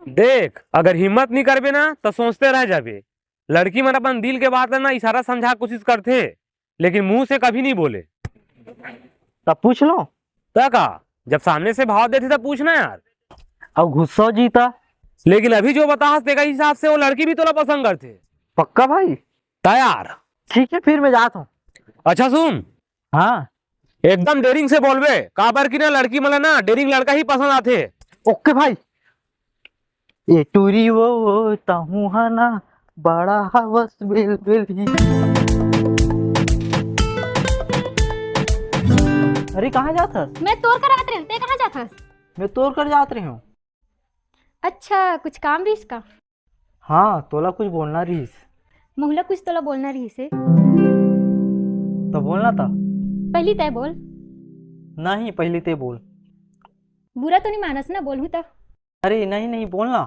देख, अगर हिम्मत नहीं करबे ना तो सोचते रह जाबे। लड़की मन अपन दिल के बात है ना इशारा समझा कोशिश करते, लेकिन मुंह से कभी नहीं बोले। तब पूछ लो। तो का जब सामने से भाव देते तब पूछना यार। अब गुस्सा जीता। लेकिन अभी जो बता तेरे हिसाब से वो लड़की भी तोला पसंद करते। पक्का भाई? तैयार? ठीक है फिर मैं जाता हूँ। अच्छा सुन, हाँ एकदम डेरिंग से बोलबे, काबर की ना लड़की मला ना डेरिंग लड़का ही पसंद आते। ओके भाई। ये टूरी वो ताहू हाना बड़ा हवस बिल बिल ही। अरे कहाँ जाता? मैं तोड़ कर आत रही हूँ, ते कहाँ जाता? मैं तोड़ कर जात रही हूँ। अच्छा, कुछ काम भी इसका? हाँ तोला कुछ बोलना रहीस। मोहला कुछ तोला बोलना रही से। तो बोलना था। पहली तय बोल। नहीं पहले ते बोल। बुरा तो नहीं मानस ना बोलूँ तो? अरे नहीं नहीं बोलना।